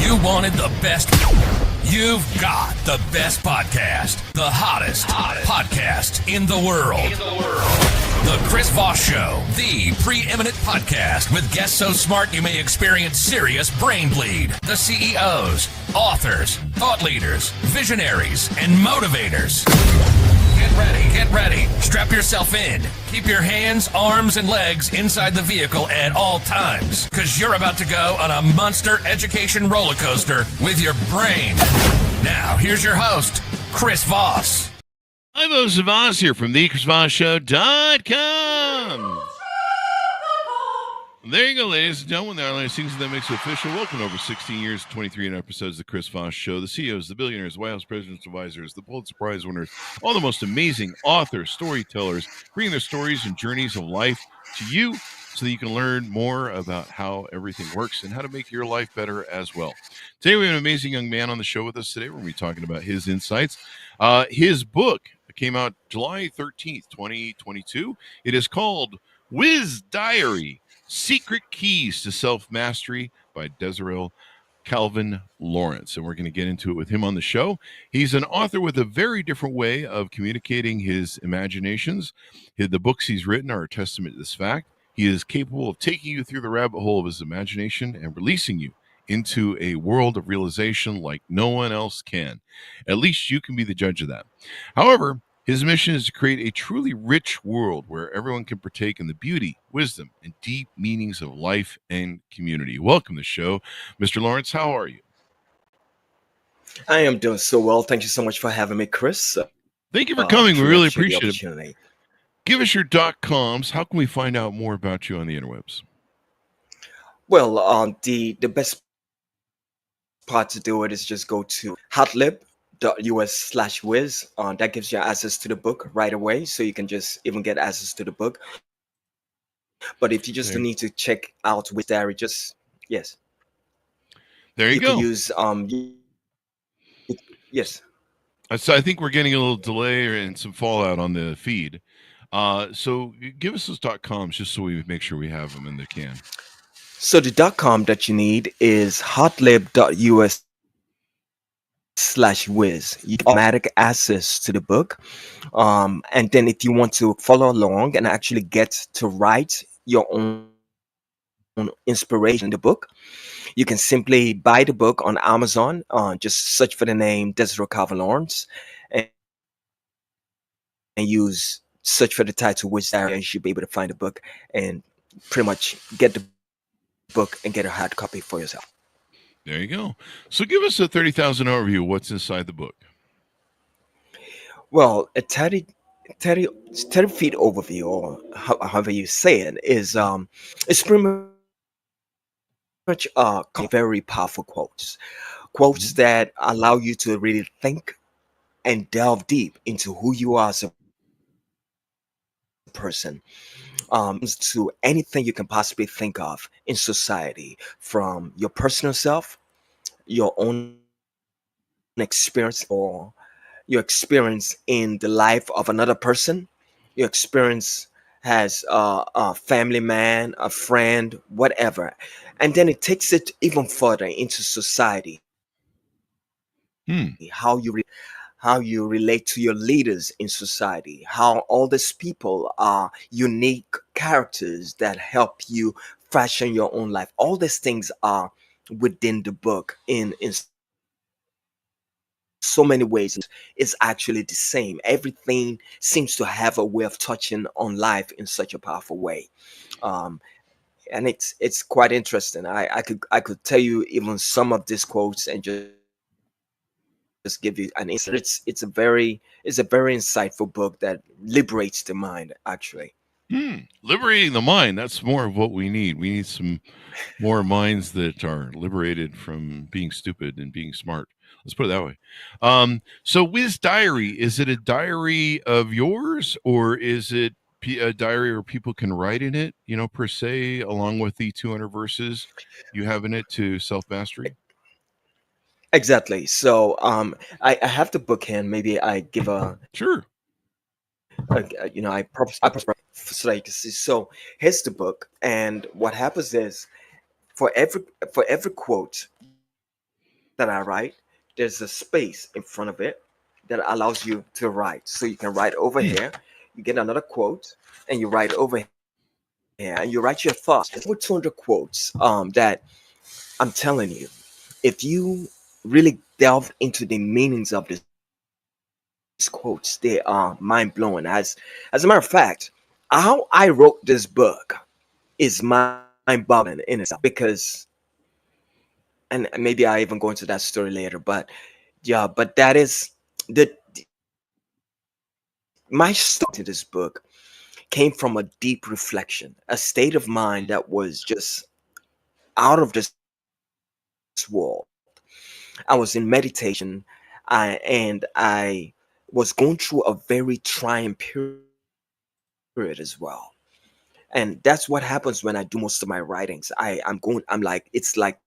You wanted the best. You've got the best podcast. The hottest podcast in the world. The Chris Voss Show, the preeminent podcast with guests so smart you may experience serious brain bleed. The CEOs, authors, thought leaders, visionaries, and motivators. Get ready. Strap yourself in. Keep your hands, arms, and legs inside the vehicle at all times, because you're about to go on a monster education roller coaster with your brain. Now, here's your host, Chris Voss. Hi, Voss Voss here from thechrisvossshow.com. There you go, ladies and gentlemen. The online season that makes it official. Welcome over 16 years, 23 episodes of the Chris Voss Show. The CEOs, the billionaires, the White House presidents, advisors, the Pulitzer Prize winners, all the most amazing authors, storytellers, bringing their stories and journeys of life to you so that you can learn more about how everything works and how to make your life better as well. Today, we have an amazing young man on the show with us today. We're going to be talking about his insights. His book came out July 13th, 2022. It is called Whiz Diary: Secret Keys to Self-Mastery by Desirel Calvin Lawrence. And we're going to get into it with him on the show. He's an author with a very different way of communicating his imaginations. The books he's written are a testament to this fact. He is capable of taking you through the rabbit hole of his imagination and releasing you into a world of realization like no one else can. At least you can be the judge of that. However, his mission is to create a truly rich world where everyone can partake in the beauty, wisdom, and deep meanings of life and community. Welcome to the show, Mr. Lawrence. How are you? I am doing so well. Thank you so much for having me, Chris. Thank you for coming. We really appreciate it. Opportunity. Give us your .coms. How can we find out more about you on the interwebs? Well, the best part to do it is just go to hotlib.us/whiz. That gives you access to the book right away, so you can just even get access to the book. But if you just need to check out Whiz Diary, yes. There you go. Can use yes. So I think we're getting a little delay and some fallout on the feed. So give us those .coms just so we make sure we have them in the can. So the .com that you need is hotlib.us/whiz. You get automatic access to the book. And then if you want to follow along and actually get to write your own inspiration in the book, you can simply buy the book on Amazon. Just search for the name Desirel Calvin Lawrence and search for the title Whiz Diary, and you should be able to find the book and pretty much get the book and get a hard copy for yourself. There you go. So give us a 30,000 overview of what's inside the book. Well, a 30 feet overview, or however you say it, is it's pretty much very powerful quotes that allow you to really think and delve deep into who you are as a person, to anything you can possibly think of in society, from your personal self, your own experience, or your experience in the life of another person, your experience as a family man, a friend, whatever. And then it takes it even further into society. How you relate to your leaders in society, how all these people are unique characters that help you fashion your own life. All these things are within the book in so many ways. It's actually the same. Everything seems to have a way of touching on life in such a powerful way. And it's quite interesting. I could tell you even some of these quotes and just give you an answer. It's a very insightful book that liberates the mind, actually. Liberating the mind. That's more of what we need. We need some more minds that are liberated from being stupid and being smart. Let's put it that way. So Whiz Diary, is it a diary of yours, or is it a diary where people can write in it, per se, along with the 200 verses you have in it to self-mastery? Exactly. So I have the book here, and maybe I give a sure. I promise so that you can see. So here's the book, and what happens is for every quote, that I write, there's a space in front of it that allows you to write. So you can write over here, you get another quote, and you write over here, and you write your thoughts. There's over 200 quotes that I'm telling you, if you really delve into the meanings of these quotes, they are mind blowing. As a matter of fact, how I wrote this book is mind boggling in itself because, and maybe I even go into that story later, but yeah, but that is the my start to this book came from a deep reflection, a state of mind that was just out of this world. I was in meditation, and I was going through a very trying period as well. And that's what happens when I do most of my writings. There's like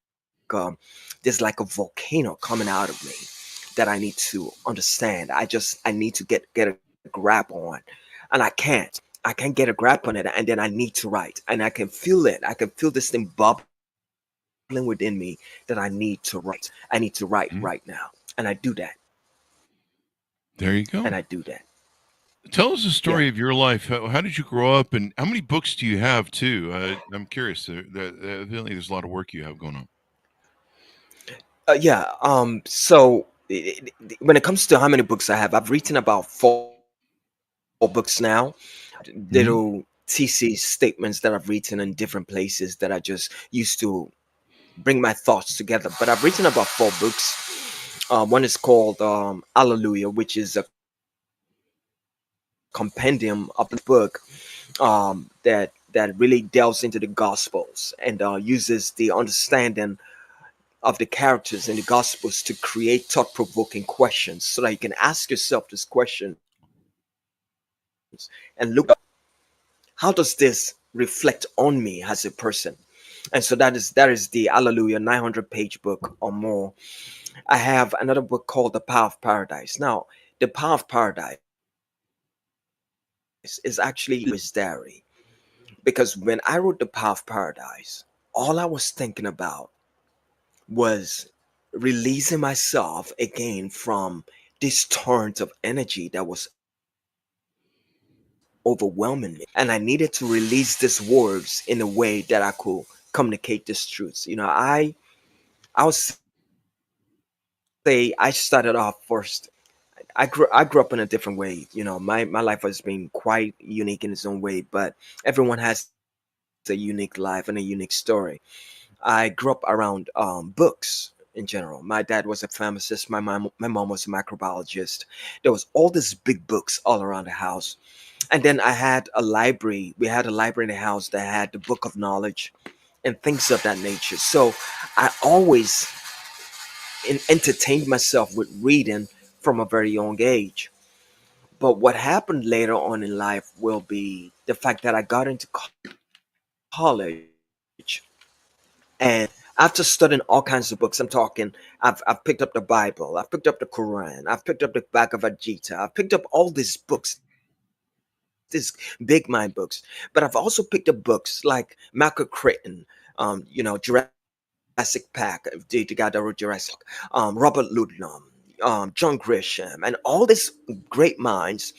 a volcano coming out of me that I need to understand. I need to get a grab on, and I can't get a grab on it, and then I need to write, and I can feel it. I can feel this thing bubbling within me that I need to write. I need to write right now, and I do that, There you go. and I do that. Tell us the Yeah. story of your life. How did you grow up, and how many books do you have too? I'm curious. Evidently, there's a lot of work you have going on. Yeah. So when it comes to how many books I have, I've written about 4 books now. Little Mhm. TC statements that I've written in different places that I just used to bring my thoughts together. But I've written about 4 books. One is called Alleluia, which is a compendium of the book that really delves into the Gospels and uses the understanding of the characters in the Gospels to create thought-provoking questions, so that you can ask yourself these questions and look up, how does this reflect on me as a person? And so that is the Alleluia 900-page book or more. I have another book called The Power of Paradise. Now, The Power of Paradise is actually Chris diary, because when I wrote The Power of Paradise, all I was thinking about was releasing myself again from this torrent of energy that was overwhelming me. And I needed to release these words in a way that I could communicate these truths. I'll say I started off first. I grew up in a different way. My life has been quite unique in its own way, but everyone has a unique life and a unique story. I grew up around books in general. My dad was a pharmacist. My mom was a microbiologist. There was all these big books all around the house. And then I had a library. We had a library in the house that had the Book of Knowledge and things of that nature. So I always entertained myself with reading from a very young age. But what happened later on in life will be the fact that I got into college, and after studying all kinds of books, I'm talking, I've picked up the Bible, I've picked up the Quran, I've picked up the Bhagavad Gita, I've picked up all these books, these big mind books. But I've also picked up books like Malcolm Crichton, Jurassic Park, the guy that wrote Jurassic Park, Robert Ludlum, John Grisham, and all these great minds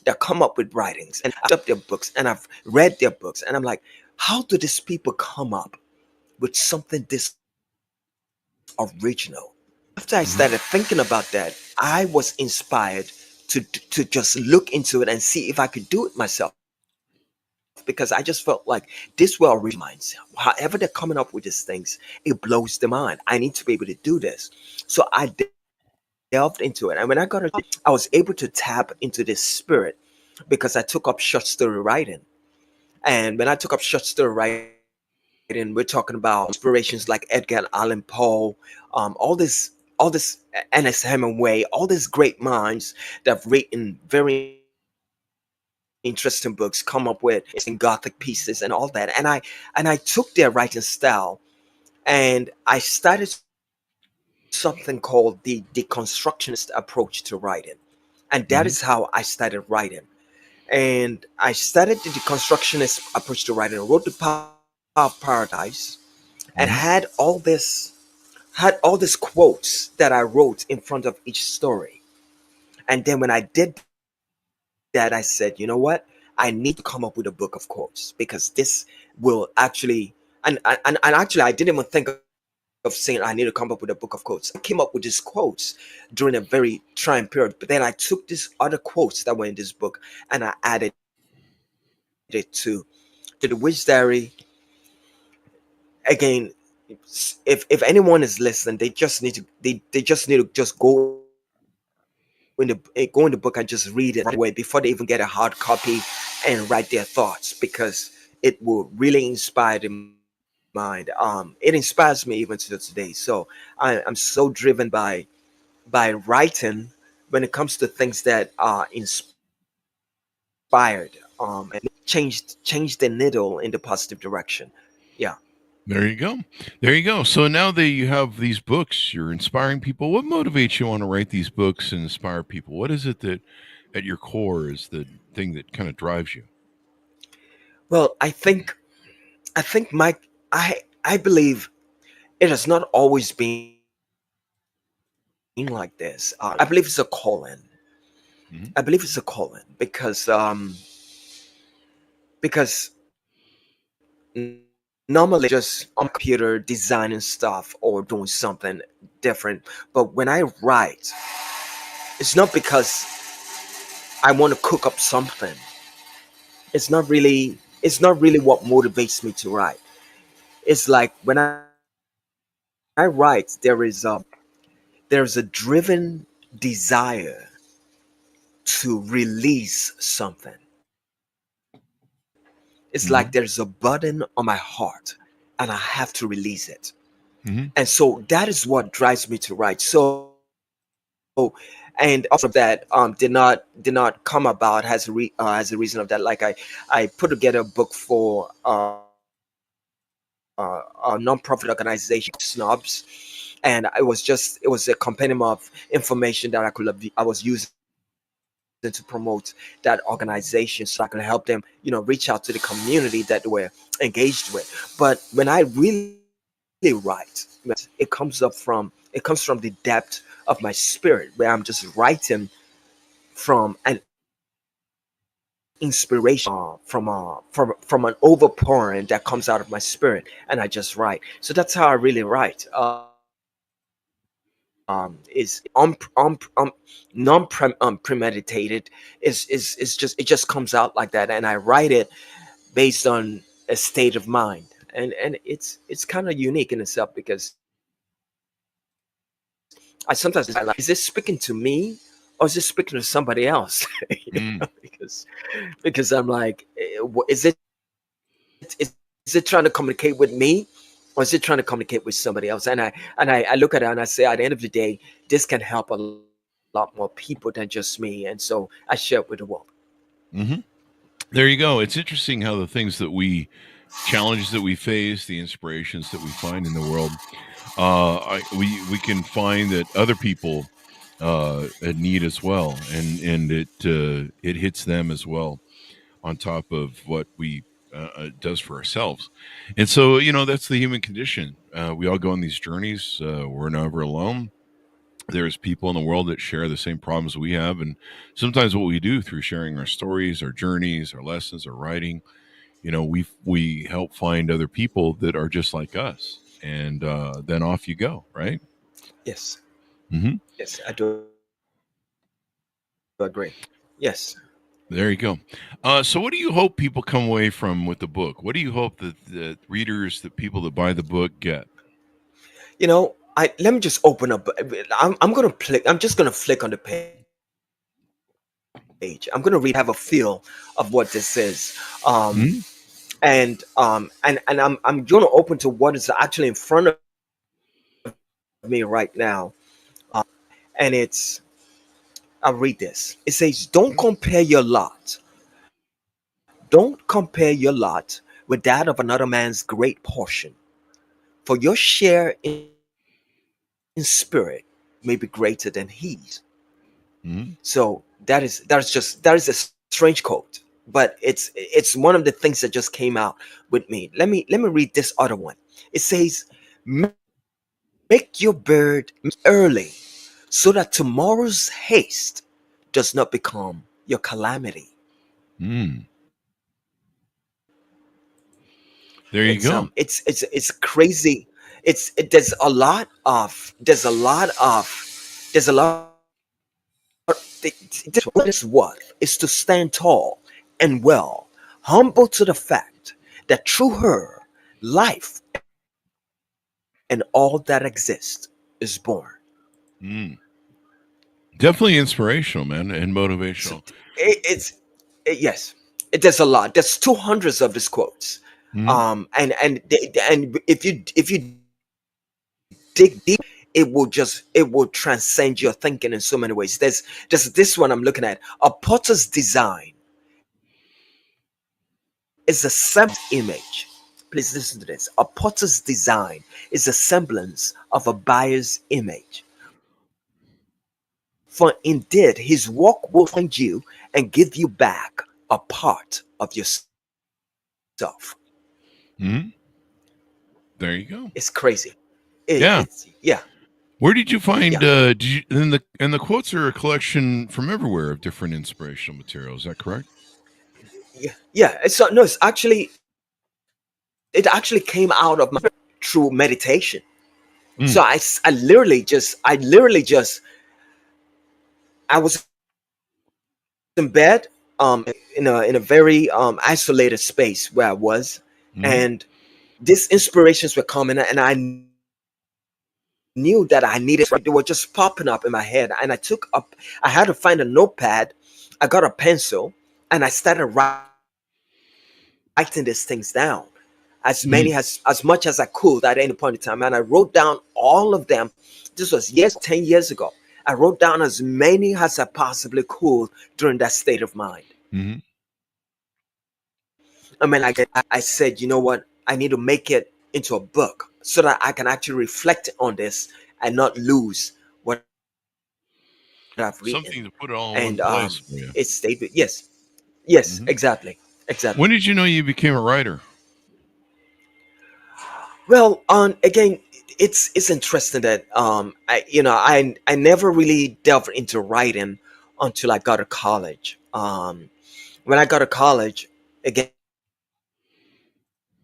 that come up with writings. And I've picked up their books and I've read their books, and I'm like, how do these people come up with something this original? And after I started thinking about that, I was inspired to just look into it and see if I could do it myself, because I just felt like this will originate my mindset. However, they're coming up with these things, it blows the mind. I need to be able to do this. So I delved into it, and when I got a job, I was able to tap into this spirit because I took up short story writing. And when I took up short story writing, we're talking about inspirations like Edgar Allan Poe, all this Ernest Hemingway, all these great minds that have written very interesting books, come up with interesting Gothic pieces and all that. And I took their writing style and I started something called the deconstructionist approach to writing. And that is how I started writing. Mhm. And I started the deconstructionist approach to writing and wrote The Power of Paradise and had Mhm. all this had all these quotes that I wrote in front of each story. And then when I did that, I said, you know what? I need to come up with a book of quotes because this will actually, and actually, I didn't even think of saying I need to come up with a book of quotes. I came up with these quotes during a very trying period. But then I took these other quotes that were in this book and I added it to the Witch Diary. Again, if anyone is listening, they just need to just go in the book and just read it right away before they even get a hard copy and write their thoughts, because it will really inspire the mind. It inspires me even to today. So I'm so driven by writing when it comes to things that are inspired, and change the needle in the positive direction. Yeah. There you go. There you go. So now that you have these books, you're inspiring people. What motivates you on to write these books and inspire people? What is it that at your core is the thing that kind of drives you? Well, I think my I believe it has not always been like this. I believe it's a calling. I believe it's a Hmm. calling because normally I'm just on my computer designing stuff or doing something different. But when I write, it's not because I want to cook up something. It's not really what motivates me to write. It's like when I write, there is a driven desire to release something. It's like Hmm. there's a burden on my heart and I have to release it. Hmm. And so that is what drives me to write. And also that did not come about as a reason of that. Like I put together a book for a nonprofit organization snobs, and it was a compendium of information that I was using to promote that organization, so I could help them, reach out to the community that they were engaged with. But when I really write, it comes from the depth of my spirit, where I'm just writing from an inspiration, from an overpouring that comes out of my spirit, and I just write. So that's how I really write. Is premeditated. Is just it just comes out like that, and I write it based on a state of mind, and it's kind of unique in itself, because I sometimes decide, like, is this speaking to me or is this speaking to somebody else? Mm. Because I'm like, is it trying to communicate with me, or is it trying to communicate with somebody else? And I look at it and I say, at the end of the day, this can help a lot more people than just me, and so I share it with the world. Hmm. There you go. It's interesting how the things that challenges that we face, the inspirations that we find in the world, we can find that other people need as well, and it hits them as well on top of what we does for ourselves. And so, that's the human condition. We all go on these journeys. We're never alone. There's people in the world that share the same problems we have, and sometimes what we do through sharing our stories, our journeys, our lessons, our writing, we help find other people that are just like us, and then off you go, right? Yes, Hmm. yes, I do agree. Yes. There you go. So, what do you hope people come away from with the book? What do you hope that the readers, the people that buy the book, get? I let me just open up. I'm gonna click. I'm just gonna flick on the page. I'm gonna read it. I'm gonna read it. Have a feel of what this is. Hmm. And I'm gonna open to what is actually in front of me right now. And I'll read this. It says, Don't compare your lot with that of another man's great portion, for your share in spirit may be greater than his. Hmm. So that is a strange quote, but it's one of the things that just came out with me. Let me read this other one. It says, many people make your bed early so that tomorrow's haste does not become your calamity. Mm, there you It's go. it's crazy. There's a lot of this what is worth is to stand tall and well, humble to the fact that through her life and all that exists is born. Mm. Definitely inspirational, man, and So motivational. it's yes, there's a lot. There's 200s of these quotes. Mm. And if you dig deep, it will transcend your thinking in so many ways. There's this one I'm looking at. A potter's design is a image. Please listen to this. A potter's design is a semblance of a buyer's image. For indeed, his work will find you and give you back a part of yourself. Mm. There you go. It's crazy. Yeah. It's yeah, Where did you find? yeah, Did you? And the quotes are a collection from everywhere of different inspirational material. Is that correct? yeah, yeah. It actually came out of my through meditation. Mm. So I literally just I was in bed, in a very isolated space where I was, Mm. and these inspirations were coming, and I knew that I needed. They were just popping up in my head, and I had to find a notepad. I got a pencil, and I started writing these things down, Mm. as much as I could at any point in time, and I wrote down all of them. This was 10 years ago. I wrote down as many as I possibly could during that state of mind. Mm. I mean, I said, you know what? I need to make it into a book so that I can actually reflect on this and not lose what I've written. Something to put it all in one And place for you. it stayed with, yes, yes, Hmm. exactly, exactly. When did you know you became a writer? Well, again, it's interesting that I never really delved into writing until I got to college. When I got to college, again,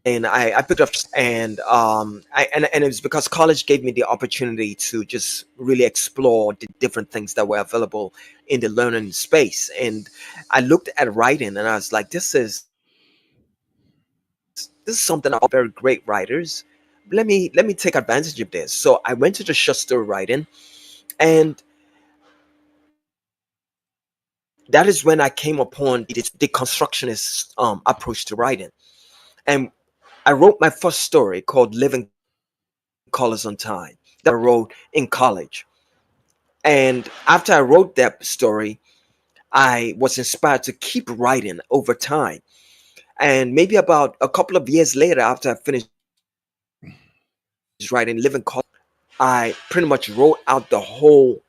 and I picked up, and it was because college gave me the opportunity to just really explore the different things that were available in the learning space. And I looked at writing, and I was like, this is something all very great writers. Let me take advantage of this. So I went to the short story writing, and that is when I came upon this deconstructionist approach to writing. And I wrote my first story called Living Colors on Time that I wrote in college. And after I wrote that story, I was inspired to keep writing over time. And maybe about a couple of years later, after I finished writing Living Colors, I pretty much wrote out the whole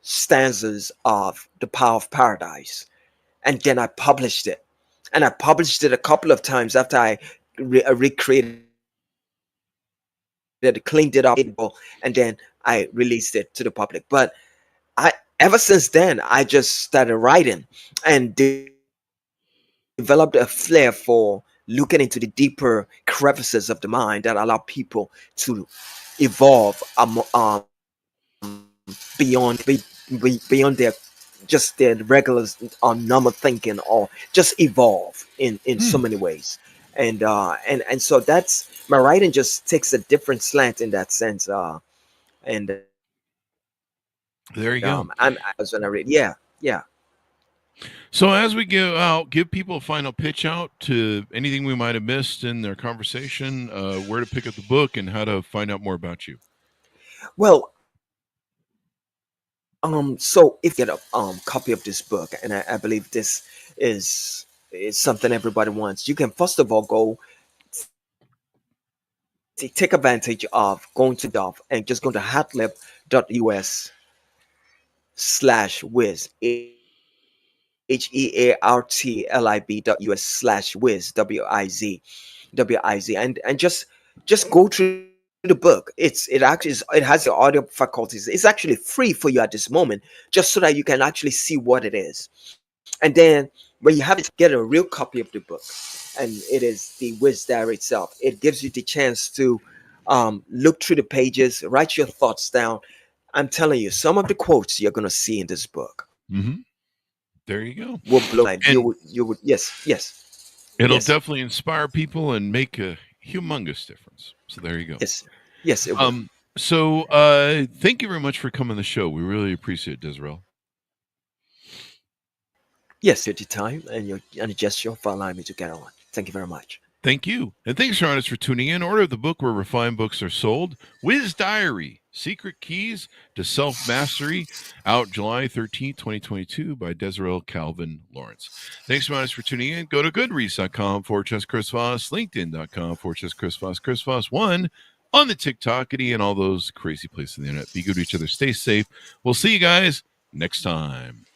stanzas of The Power of Paradise. And then I published it. And I published it a couple of times after I recreated it, cleaned it up, and then I released it to the public. But I ever since then I just started writing and developed a flair for looking into the deeper crevices of the mind that allow people to evolve beyond beyond their just their regular normal thinking, or just evolve in so Hmm. many ways. And so that's my writing just takes a different slant in that sense. And There you go. I was when I read, yeah, yeah. So as we go out, give people a final pitch out to anything we might have missed in their conversation, where to pick up the book, and how to find out more about you. Well, so if you get a copy of this book, and I believe this is something everybody wants, you can first of all go take advantage of going to Dove and just go to hatlib.us/whiz, HEARTLIB.us/whiz, WIZ, and just go through the book. It has the audio faculties. It's actually free for you at this moment, just so that you can actually see what it is. And then when you have it, get a real copy of the book, and it is the Wiz Diary itself. It gives you the chance to look through the pages, write your thoughts down. I'm telling you, some of the quotes you're gonna see in this book Mm-hmm. There you go. will blow mind. And You would yes. it'll Yes. definitely inspire people and make a humongous difference. So there you go. Yes, it will. So thank you very much for coming on the show. We really appreciate it, Desirel. Yes, your time and your gesture for allowing me to get on. Thank you very much. Thank you. And thanks, Sharonus, for tuning in. Order the book where refined books are sold. Wiz Diary, Secret Keys to Self-Mastery, out July 13th, 2022 by Desirel Calvin Lawrence. Thanks, Sharonus, for tuning in. Go to goodreads.com/Chris Voss, LinkedIn.com/Chris Voss, Chris Voss 1 on the TikTokity and all those crazy places on the internet. Be good to each other. Stay safe. We'll see you guys next time.